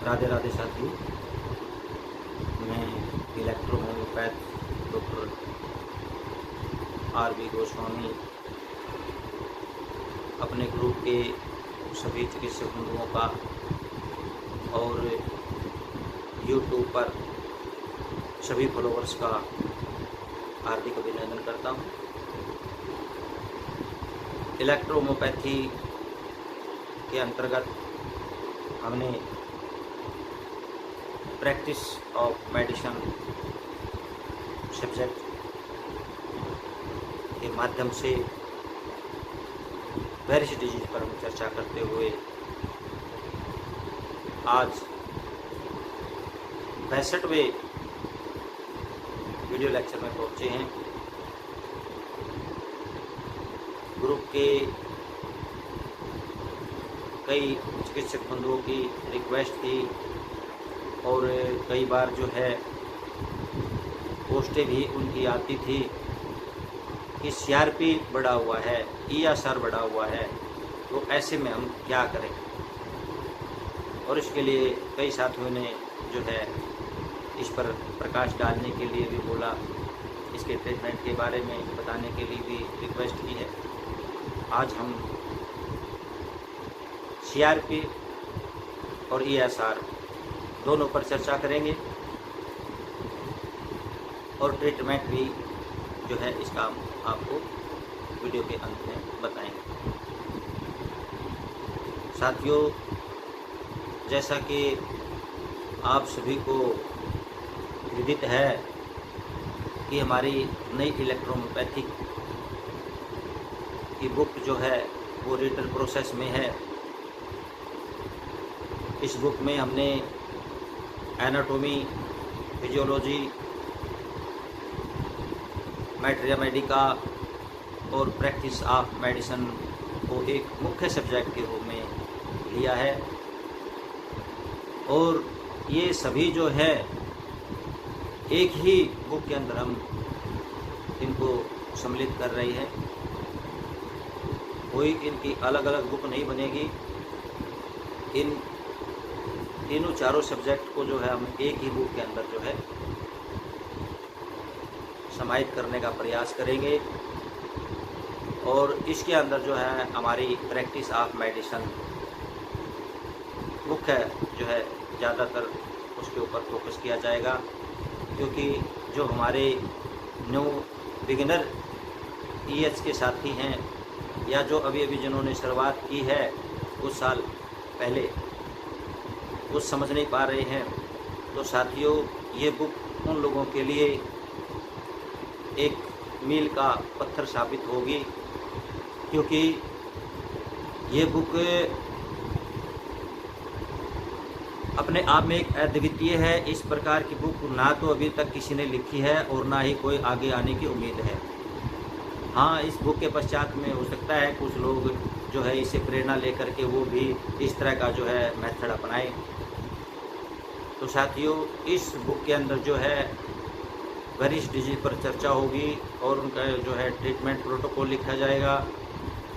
राधे राधे साथियों, मैं electro homeopath doctor RV. Goswami अपने ग्रुप के सभी चिकित्सक बंधुओं का और यूट्यूब पर सभी फॉलोअर्स का हार्दिक अभिनंदन करता हूँ। इलेक्ट्रो होम्योपैथी के अंतर्गत हमने प्रैक्टिस ऑफ मेडिसिन सब्जेक्ट के माध्यम से वेरियस डिजीज पर हम चर्चा करते हुए आज 65वें वीडियो लेक्चर में पहुंचे हैं। ग्रुप के कई चिकित्सक बंधुओं की रिक्वेस्ट थी और कई बार जो है पोस्टें भी उनकी आती थी कि सीआरपी बढ़ा हुआ है, ईएसआर बढ़ा हुआ है, तो ऐसे में हम क्या करें। और इसके लिए कई साथियों ने जो है इस पर प्रकाश डालने के लिए भी बोला, इसके ट्रीटमेंट के बारे में बताने के लिए भी रिक्वेस्ट की है। आज हम सीआरपी और ईएसआर दोनों पर चर्चा करेंगे और ट्रीटमेंट भी जो है इसका आपको वीडियो के अंत में बताएंगे। साथियों, जैसा कि आप सभी को विदित है कि हमारी नई इलेक्ट्रोहोम्योपैथिक की बुक जो है वो रिटन प्रोसेस में है। इस बुक में हमने एनाटॉमी, फिजियोलॉजी, मैटेरिया मेडिका और प्रैक्टिस ऑफ मेडिसिन को एक मुख्य सब्जेक्ट के रूप में लिया है और ये सभी जो है एक ही बुक के अंदर हम इनको सम्मिलित कर रहे हैं। कोई इनकी अलग अलग बुक नहीं बनेगी। इन तीनों चारों सब्जेक्ट को जो है हम एक ही बुक के अंदर जो है समाहित करने का प्रयास करेंगे और इसके अंदर जो है हमारी प्रैक्टिस ऑफ मेडिसिन मुख्य जो है ज़्यादातर उसके ऊपर फोकस किया जाएगा, क्योंकि जो हमारे न्यू बिगिनर ईएच के साथी हैं या जो अभी अभी जिन्होंने शुरुआत की है कुछ साल पहले, कुछ समझ नहीं पा रहे हैं, तो साथियों ये बुक उन लोगों के लिए एक मील का पत्थर साबित होगी, क्योंकि ये बुक अपने आप में एक अद्वितीय है। इस प्रकार की बुक ना तो अभी तक किसी ने लिखी है और ना ही कोई आगे आने की उम्मीद है। हाँ, इस बुक के पश्चात में हो सकता है कुछ लोग जो है इसे प्रेरणा लेकर के वो भी इस तरह का जो है मेथड अपनाएं। तो साथियों, इस बुक के अंदर जो है वेरियस डिजीज पर चर्चा होगी और उनका जो है ट्रीटमेंट प्रोटोकॉल लिखा जाएगा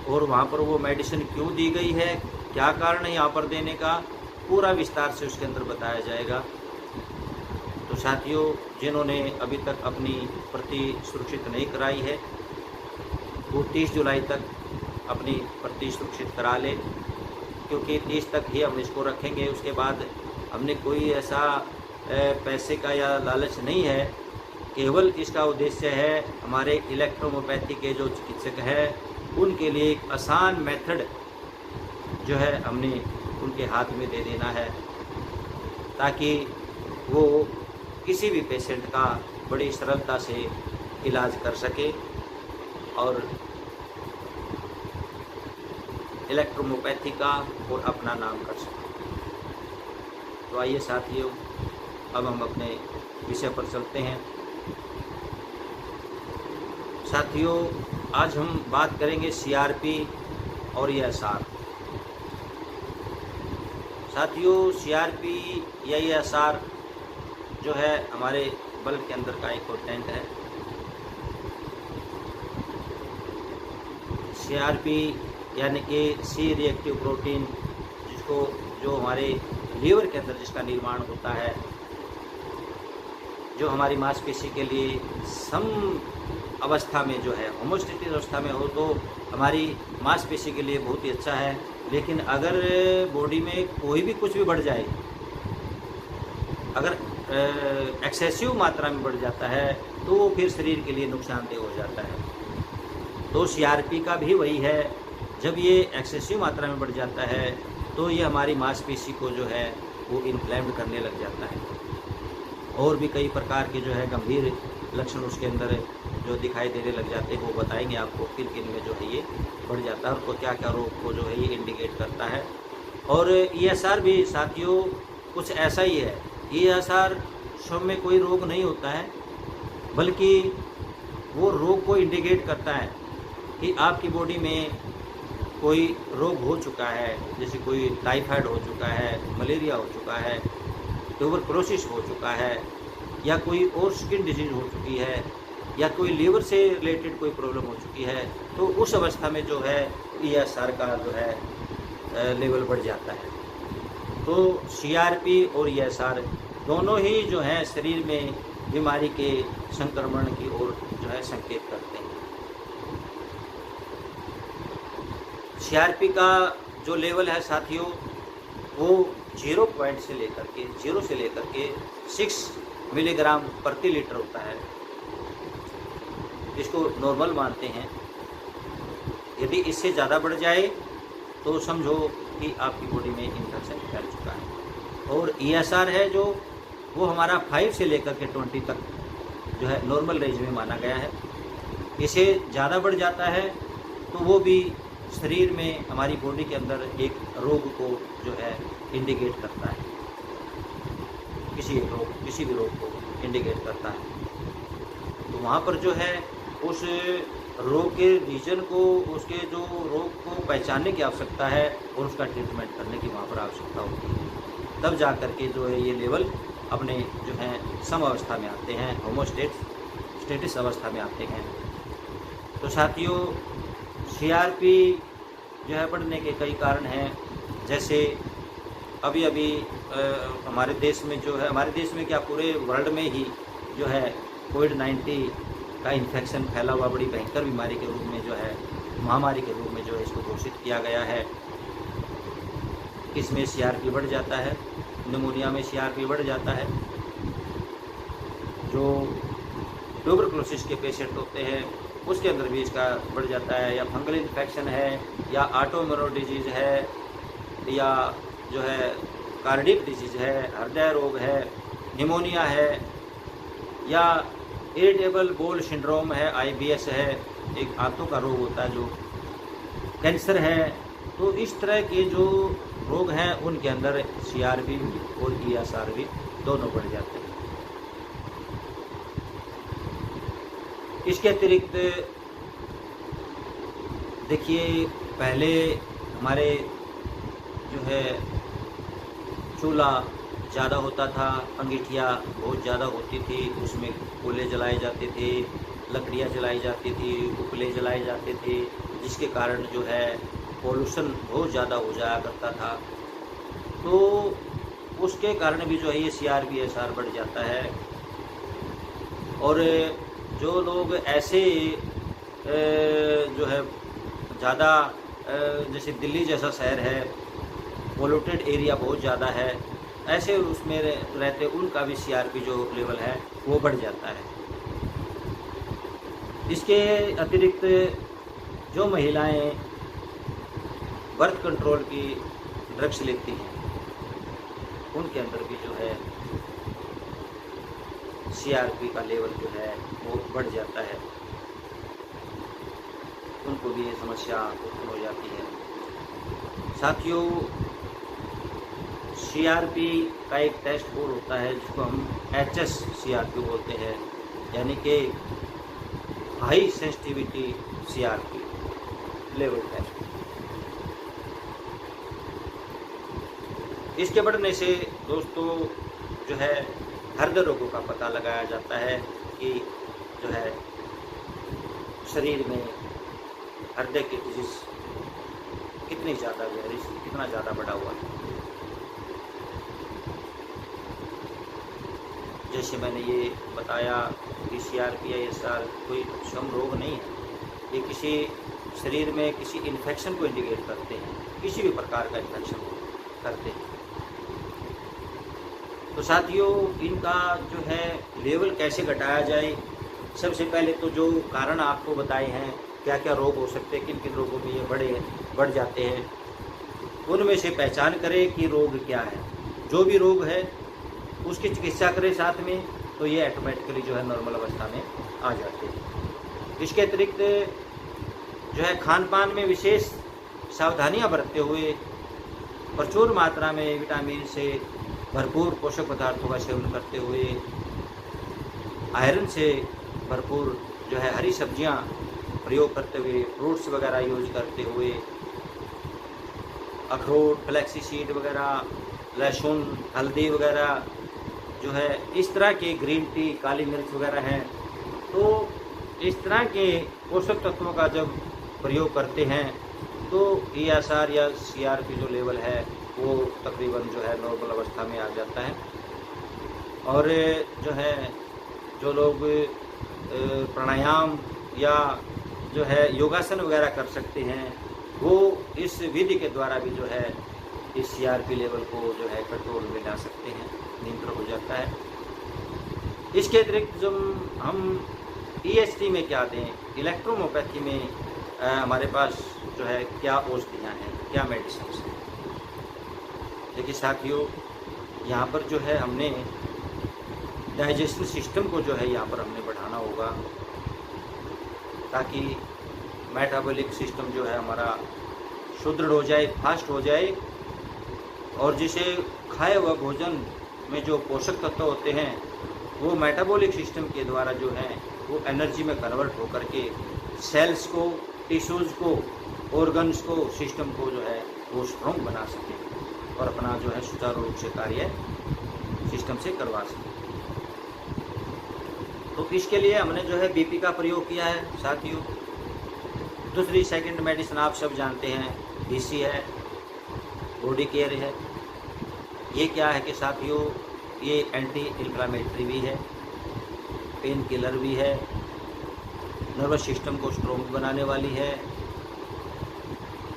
और वहाँ पर वो मेडिसिन क्यों दी गई है, क्या कारण है यहाँ पर देने का, पूरा विस्तार से उसके अंदर बताया जाएगा। तो साथियों, जिन्होंने अभी तक अपनी प्रति सुरक्षित नहीं कराई है वो 30 जुलाई तक अपनी प्रति सुरक्षित करा ले, क्योंकि 30 तक ही हम इसको रखेंगे। उसके बाद हमने कोई ऐसा पैसे का या लालच नहीं है, केवल इसका उद्देश्य है हमारे इलेक्ट्रोहोम्योपैथी के जो चिकित्सक हैं उनके लिए एक आसान मेथड जो है हमने उनके हाथ में दे देना है, ताकि वो किसी भी पेशेंट का बड़ी सरलता से इलाज कर सके और इलेक्ट्रोहोम्योपैथी का और अपना नाम कर सके। तो आइए साथियों, अब हम अपने विषय पर चलते हैं। साथियों, आज हम बात करेंगे सीआरपी और ईएसआर। साथियों, सीआरपी या ईएसआर जो है हमारे बल्ब के अंदर का एक कंटेंट है। सीआरपी यानी कि सी रिएक्टिव प्रोटीन, जिसको जो हमारे लीवर के अंदर जिसका निर्माण होता है, जो हमारी मांसपेशी के लिए सम अवस्था में जो है, होमोस्टेटिक अवस्था में हो तो हमारी मांसपेशी के लिए बहुत ही अच्छा है। लेकिन अगर बॉडी में कोई भी कुछ भी बढ़ जाए, अगर एक्सेसिव मात्रा में बढ़ जाता है तो वो फिर शरीर के लिए नुकसानदेह हो जाता है। तो सीआरपी का भी वही है, जब ये एक्सेसिव मात्रा में बढ़ जाता है तो ये हमारी मांसपेशी को जो है वो इन्फ्लेम्ड करने लग जाता है। और भी कई प्रकार के जो है गंभीर लक्षण उसके अंदर जो दिखाई देने लग जाते हैं, वो बताएंगे आपको किन किन में जो है ये बढ़ जाता है और क्या क्या रोग को जो है ये इंडिकेट करता है। और ईएसआर भी साथियों कुछ ऐसा ही है। ईएसआर शव में कोई रोग नहीं होता है, बल्कि वो रोग को इंडिकेट करता है कि आपकी बॉडी में कोई रोग हो चुका है, जैसे कोई टाइफाइड हो चुका है, मलेरिया हो चुका है, ट्यूबरकुलोसिस हो चुका है, या कोई और स्किन डिजीज हो चुकी है, या कोई लीवर से रिलेटेड कोई प्रॉब्लम हो चुकी है, तो उस अवस्था में जो है ईएसआर का जो है लेवल बढ़ जाता है। तो सीआरपी और ईएसआर दोनों ही जो है शरीर में बीमारी के संक्रमण की ओर जो है संकेत करते हैं। सीआरपी का जो लेवल है साथियों वो 0 से लेकर के 6 मिलीग्राम प्रति लीटर होता है। इसको नॉर्मल मानते हैं। यदि इससे ज़्यादा बढ़ जाए तो समझो कि आपकी बॉडी में इन्फेक्शन फैल चुका है। और ईएसआर है जो वो हमारा 5 से लेकर के 20 तक जो है नॉर्मल रेंज में माना गया है। इसे ज़्यादा बढ़ जाता है तो वो भी शरीर में हमारी बॉडी के अंदर एक रोग को जो है इंडिकेट करता है, किसी भी रोग को इंडिकेट करता है। तो वहाँ पर जो है उस रोग के रीजन को, उसके जो रोग को पहचानने की आवश्यकता है और उसका ट्रीटमेंट करने की वहाँ पर आवश्यकता होती है। तब जा कर के जो है ये लेवल अपने जो है सम अवस्था में आते हैं, होमोस्टेटिस अवस्था में आते हैं। तो साथियों सीआरपी जो है बढ़ने के कई कारण हैं। जैसे अभी हमारे देश में जो है, हमारे देश में क्या पूरे वर्ल्ड में ही जो है कोविड-19 का इन्फेक्शन फैला हुआ बड़ी भयंकर बीमारी के रूप में जो है, महामारी के रूप में जो है इसको घोषित किया गया है। इसमें सीआरपी बढ़ जाता है, निमोनिया में सीआरपी बढ़ जाता है। जो ट्यूबरकुलोसिस के पेशेंट होते हैं उसके अंदर भी इसका बढ़ जाता है, या फंगल इन्फेक्शन है, या ऑटोइम्यून डिजीज़ है, या जो है कार्डियक डिजीज़ है, हृदय रोग है, निमोनिया है, या इरिटेबल बोल सिंड्रोम है, आईबीएस है, एक आंतों का रोग होता है, जो कैंसर है। तो इस तरह के जो रोग हैं उनके अंदर सीआरपी और ईएसआर भी दोनों बढ़ जाते हैं। इसके अतिरिक्त देखिए पहले हमारे जो है चूल्हा ज़्यादा होता था, अंगीठियाँ बहुत ज़्यादा होती थी, उसमें कोयले जलाए जाते थे, लकड़ियाँ जलाई जाती थी, उपले जलाए जाते थे, जिसके कारण जो है पोल्यूशन बहुत ज़्यादा हो जाया करता था। तो उसके कारण भी जो है ये सीआरपी ईएसआर बढ़ जाता है। और जो लोग ऐसे जो है ज़्यादा जैसे दिल्ली जैसा शहर है, पोल्यूटेड एरिया बहुत ज़्यादा है, ऐसे उसमें रहते उनका भी सीआरपी जो लेवल है वो बढ़ जाता है। इसके अतिरिक्त जो महिलाएं बर्थ कंट्रोल की ड्रग्स लेती हैं उनके अंदर भी जो है सीआरपी का लेवल जो है वो बढ़ जाता है, उनको भी ये समस्या उत्पन्न हो जाती है। साथियों सीआरपी का एक टेस्ट और होता है जिसको हम एचएस सीआरपी बोलते हैं, यानी कि high sensitivity CRP level test. इसके बढ़ने से दोस्तों जो है हृदय रोगों का पता लगाया जाता है कि जो है शरीर में हृदय की डिजीज कितनी ज़्यादा गहरी, कितना ज़्यादा बढ़ा हुआ है। जैसे मैंने ये बताया कि CRP या SR कोई क्षम रोग नहीं है, ये किसी शरीर में किसी इन्फेक्शन को इंडिकेट करते हैं, किसी भी प्रकार का इन्फेक्शन करते हैं। तो साथियों, इनका जो है लेवल कैसे घटाया जाए, सबसे पहले तो जो कारण आपको बताए हैं, क्या क्या रोग हो सकते हैं, किन किन रोगों में ये बढ़ जाते हैं, उनमें से पहचान करें कि रोग क्या है। जो भी रोग है उसकी चिकित्सा करें साथ में, तो ये ऑटोमेटिकली जो है नॉर्मल अवस्था में आ जाते हैं। इसके अतिरिक्त जो है खान पान में विशेष सावधानियां बरतते हुए प्रचुर मात्रा में विटामिन से भरपूर पोषक पदार्थों का सेवन करते हुए, आयरन से भरपूर जो है हरी सब्जियां प्रयोग करते हुए, फ्रूट्स वगैरह यूज करते हुए, अखरोट, फ्लैक्सी सीड वगैरह, लहसुन, हल्दी वगैरह जो है, इस तरह के ग्रीन टी, काली मिर्च वगैरह हैं, तो इस तरह के पोषक तत्वों का जब प्रयोग करते हैं तो ESR या CRP जो लेवल है वो तकरीबन जो है नॉर्मल अवस्था में आ जाता है। और जो है जो लोग प्राणायाम या जो है योगासन वगैरह कर सकते हैं, वो इस विधि के द्वारा भी जो है इस CRP लेवल को जो है कंट्रोल में ला सकते हैं, नियंत्रण हो जाता है। इसके अतिरिक्त जब हम EHT में क्या दें, इलेक्ट्रोहोम्योपैथी में हमारे पास जो है क्या औषधियाँ हैं, क्या मेडिसिन हैं। देखिए साथियों, यहाँ पर जो है हमने डाइजेशन सिस्टम को जो है यहाँ पर हमने बढ़ाना होगा, ताकि मेटाबॉलिक सिस्टम जो है हमारा सुदृढ़ हो जाए, फास्ट हो जाए, और जिसे खाए हुआ भोजन में जो पोषक तत्व होते हैं वो मेटाबॉलिक सिस्टम के द्वारा जो है वो एनर्जी में कन्वर्ट होकर के सेल्स को, टिश्यूज़ को, ऑर्गन्स को, सिस्टम को जो है वो स्ट्रॉन्ग बना सके और अपना जो है सुचारू रूप से कार्य सिस्टम से करवा सके। तो इसके लिए हमने जो है BP का प्रयोग किया है साथियों। दूसरी सेकंड मेडिसिन आप सब जानते हैं, BC है, बॉडी केयर है। ये क्या है कि साथियों, ये एंटी इन्फ्लामेटरी भी है, पेन किलर भी है, नर्वस सिस्टम को स्ट्रॉन्ग बनाने वाली है,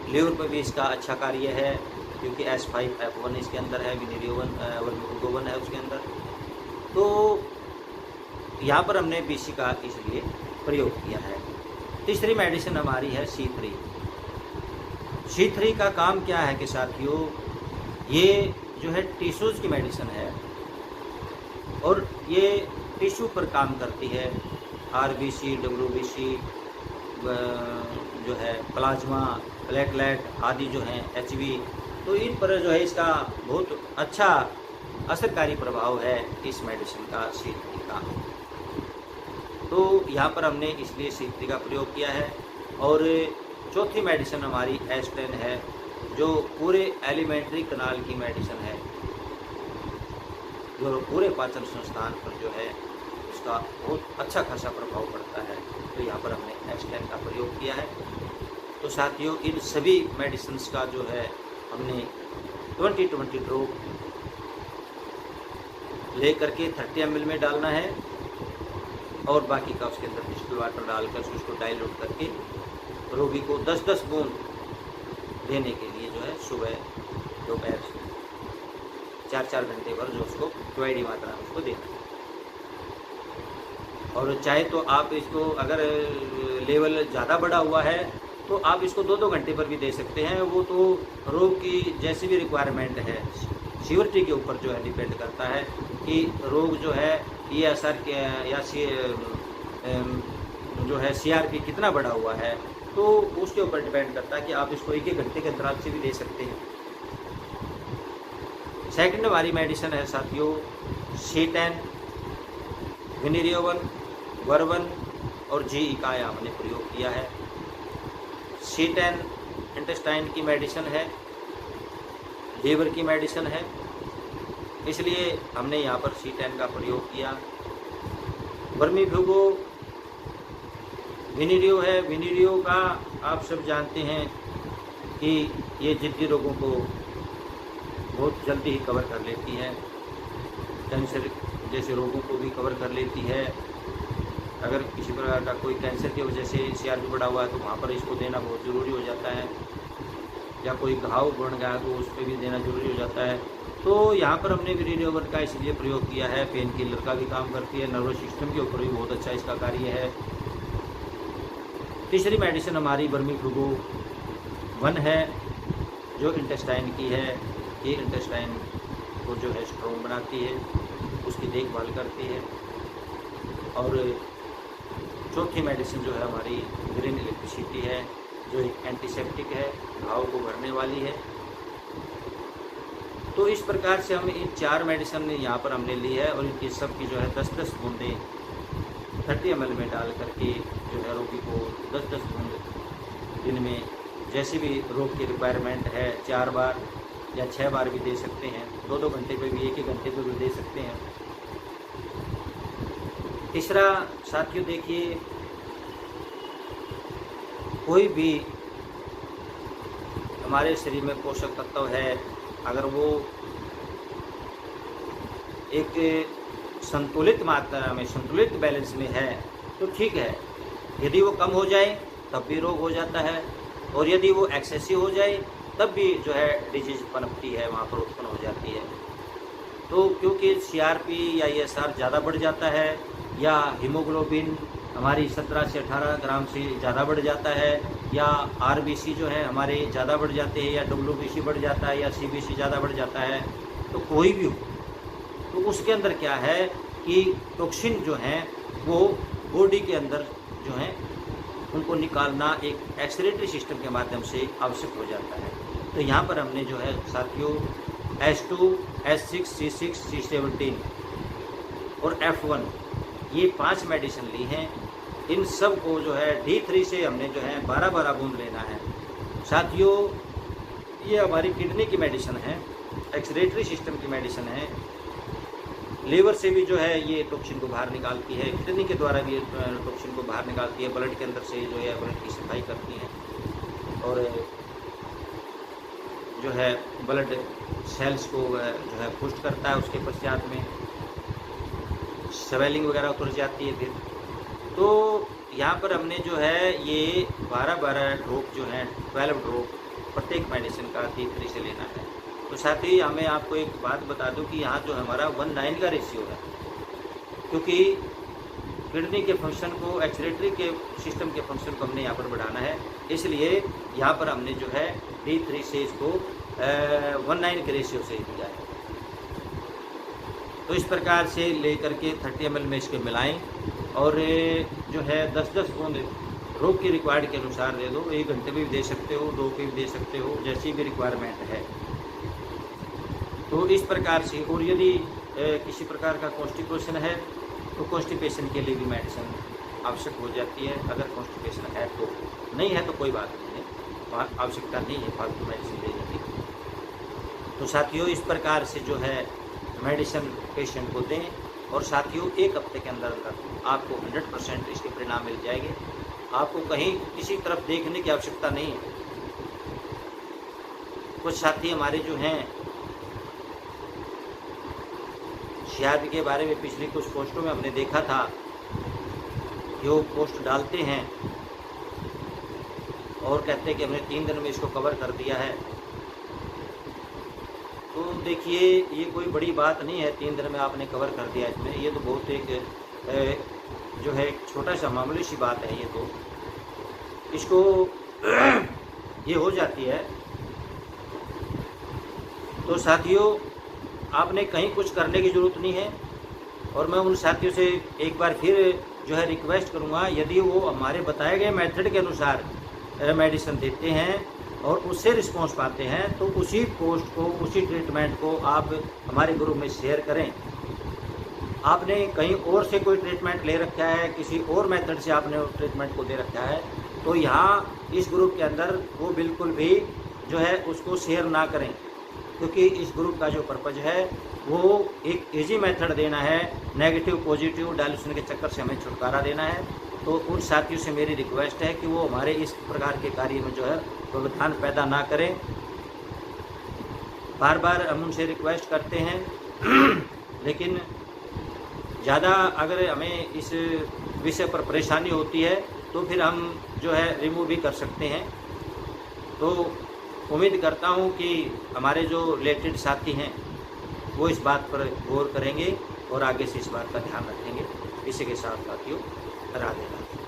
लीवर पर भी इसका अच्छा कार्य है, क्योंकि S5F1 इसके अंदर है, विनिरियोवन है उसके अंदर। तो यहाँ पर हमने BC का इसलिए प्रयोग किया है। तीसरी मेडिसिन हमारी है C3। C3 का काम क्या है कि साथियों, ये जो है टिश्यूज़ की मेडिसिन है और ये टिश्यू पर काम करती है। RBC, WBC जो है, प्लाज्मा, प्लेटलेट आदि जो हैं, HB, तो इन पर जो है इसका बहुत अच्छा असरकारी प्रभाव है इस मेडिसिन का, C3 का। तो यहाँ पर हमने इसलिए C3 का प्रयोग किया है। और चौथी मेडिसिन हमारी S10 है, जो पूरे एलिमेंट्री कनाल की मेडिसिन है, जो पूरे पाचन संस्थान पर जो है उसका बहुत अच्छा खासा प्रभाव पड़ता है। तो यहाँ पर हमने S10 का प्रयोग किया है। तो साथियों, इन सभी मेडिसिन का जो है हमने 20 ड्रॉप ले करके 30 ml में डालना है और बाकी का उसके अंदर डिस्टिल वाटर डालकर उसको डाइल्यूट करके रोगी को 10-10 बूंद देने के लिए जो है सुबह दोपहर 4-4 घंटे भर जो उसको क्वाइडी मात्रा में उसको देना है। और चाहे तो आप इसको, अगर लेवल ज़्यादा बढ़ा हुआ है तो आप इसको 2-2 घंटे पर भी दे सकते हैं। वो तो रोग की जैसी भी रिक्वायरमेंट है, सीवरिटी के ऊपर जो है डिपेंड करता है कि रोग जो है ये असर या जो है CRP कितना बढ़ा हुआ है, तो उसके ऊपर डिपेंड करता है कि आप इसको 1-1 घंटे के अंतराल से भी दे सकते हैं। सेकंड हमारी मेडिसिन है साथियों C10, विनिरियोवन, वर्वन और GE का हमने प्रयोग किया है। C10 इंटेस्टाइन की मेडिसिन है, लीवर की मेडिसिन है, इसलिए हमने यहाँ पर C10 का प्रयोग किया। वर्मीफ्यूगो विनिरियो है। विनिरियो का आप सब जानते हैं कि ये जिद्दी रोगों को बहुत जल्दी ही कवर कर लेती है। कैंसर जैसे रोगों को भी कवर कर लेती है। अगर किसी प्रकार का कोई कैंसर की वजह से CRP बढ़ा हुआ है तो वहाँ पर इसको देना बहुत ज़रूरी हो जाता है, या कोई घाव बन गया तो उस पर भी देना ज़रूरी हो जाता है। तो यहाँ पर हमने विरिडियोवर का इसलिए प्रयोग किया है, पेन किलर का भी काम करती है, नर्वस सिस्टम के ऊपर भी बहुत अच्छा इसका कार्य है। तीसरी मेडिसिन हमारी वर्मीफ्लूगो-1 है, जो इंटेस्टाइन की है। ये इंटेस्टाइन को जो है स्ट्रॉन्ग बनाती है, उसकी देखभाल करती है। और चौथी मेडिसिन जो है हमारी ग्रीन इलेक्ट्रिसिटी है, जो एक एंटीसेप्टिक है, घाव को भरने वाली है। तो इस प्रकार से हम इन 4 मेडिसिन यहाँ पर हमने ली है, और इनकी सबकी जो है 10-10 बूंदें 30 ml में डाल करके जो है रोगी को 10-10 बूंद दिन में जैसी भी रोग की रिक्वायरमेंट है 4 बार या 6 बार भी दे सकते हैं, 2-2 घंटे पे भी, 1-1 घंटे पे भी दे सकते हैं। तीसरा साथियों, देखिए कोई भी हमारे शरीर में पोषक तत्व है, अगर वो एक संतुलित मात्रा में, संतुलित बैलेंस में है तो ठीक है। यदि वो कम हो जाए तब भी रोग हो जाता है, और यदि वो एक्सेसिव हो जाए तब भी जो है डिजीज पनपती है, वहाँ पर उत्पन्न हो जाती है। तो क्योंकि CRP या ESR ज़्यादा बढ़ जाता है, या हीमोग्लोबिन हमारी 17 से 18 ग्राम से ज़्यादा बढ़ जाता है, या RBC जो है हमारे ज़्यादा बढ़ जाते हैं, या WBC बढ़ जाता है, या CBC ज़्यादा बढ़ जाता है, तो कोई भी हो तो उसके अंदर क्या है कि टॉक्सिन जो हैं वो बॉडी के अंदर जो हैं उनको निकालना एक एक्सक्रीटरी सिस्टम के माध्यम से आवश्यक हो जाता है। तो यहाँ पर हमने जो है साथियों H2, H6, C6, C17 और F1 ये 5 मेडिसिन ली हैं। इन सब को जो है D3 से हमने जो है 12-12 बूंद लेना है। साथियों ये हमारी किडनी की मेडिसिन है, एक्सक्रीटरी सिस्टम की मेडिसिन है। लीवर से भी जो है ये टॉक्सिन को बाहर निकालती है, किडनी के द्वारा भी टॉक्सिन को बाहर निकालती है, ब्लड के अंदर से जो है ब्लड की सफाई करती है, और जो है ब्लड सेल्स को जो है पुष्ट करता है। उसके पश्चात में स्वेलिंग वगैरह उतर जाती है। फिर तो यहाँ पर हमने जो है ये 12-12 ड्रॉप जो है 12 ड्रॉप प्रत्येक मेडिसिन का D3 से लेना है। तो साथ ही हमें आपको एक बात बता दूं कि यहाँ जो हमारा 1:9 का रेशियो है, क्योंकि किडनी के फंक्शन को, एक्सक्रीटरी के सिस्टम के फंक्शन को हमने यहाँ पर बढ़ाना है, इसलिए यहाँ पर हमने जो है D3 से इसको 1:9 के रेशियो से दिया है। तो इस प्रकार से लेकर के 30 ml में इसके मिलाएं, और जो है 10-10 बूंद रोग की रिक्वायर्ड के अनुसार दे दो। 1 घंटे में भी दे सकते हो, 2 पे भी दे सकते हो, जैसी भी रिक्वायरमेंट है। तो इस प्रकार से, और यदि किसी प्रकार का कॉन्स्टिपेशन है तो कॉन्स्टिपेशन के लिए भी मेडिसिन आवश्यक हो जाती है। अगर कॉन्स्टिपेशन है तो, नहीं है तो कोई बात नहीं है, आवश्यकता नहीं है फालतू मेडिसिन लेने की। तो साथियों इस प्रकार से जो है मेडिसिन पेशेंट को दें, और साथियों 1 हफ्ते के अंदर अंदर आपको 100% इसके परिणाम मिल जाएंगे। आपको कहीं किसी तरफ देखने की आवश्यकता नहीं है। कुछ साथी हमारे जो हैं CRP के बारे में पिछली कुछ पोस्टों में हमने देखा था कि वो पोस्ट डालते हैं और कहते हैं कि हमने 3 दिन में इसको कवर कर दिया है। तो देखिए ये कोई बड़ी बात नहीं है, 3 दिन में आपने कवर कर दिया इसमें, ये तो बहुत एक जो है छोटा सा मामूली सी बात है। ये तो इसको ये हो जाती है। तो साथियों आपने कहीं कुछ करने की ज़रूरत नहीं है, और मैं उन साथियों से एक बार फिर जो है रिक्वेस्ट करूँगा, यदि वो हमारे बताए गए मेथड के अनुसार मेडिसिन देते हैं और उससे रिस्पॉन्स पाते हैं, तो उसी पोस्ट को, उसी ट्रीटमेंट को आप हमारे ग्रुप में शेयर करें। आपने कहीं और से कोई ट्रीटमेंट ले रखा है, किसी और मेथड से आपने ट्रीटमेंट को दे रखा है, तो यहाँ इस ग्रुप के अंदर वो बिल्कुल भी जो है उसको शेयर ना करें, क्योंकि इस ग्रुप का जो पर्पज़ है वो एक इजी मेथड देना है, नेगेटिव पॉजिटिव डायल्यूशन के चक्कर से हमें छुटकारा देना है। तो उन साथियों से मेरी रिक्वेस्ट है कि वो हमारे इस प्रकार के कार्य में जो है व्यवधान पैदा ना करें। बार बार हम उनसे रिक्वेस्ट करते हैं लेकिन ज़्यादा अगर हमें इस विषय पर परेशानी होती है तो फिर हम जो है रिमूव भी कर सकते हैं। तो उम्मीद करता हूँ कि हमारे जो रिलेटेड साथी हैं वो इस बात पर गौर करेंगे और आगे से इस बात का ध्यान रखेंगे। इसी के साथ साथियों, राधे राधे।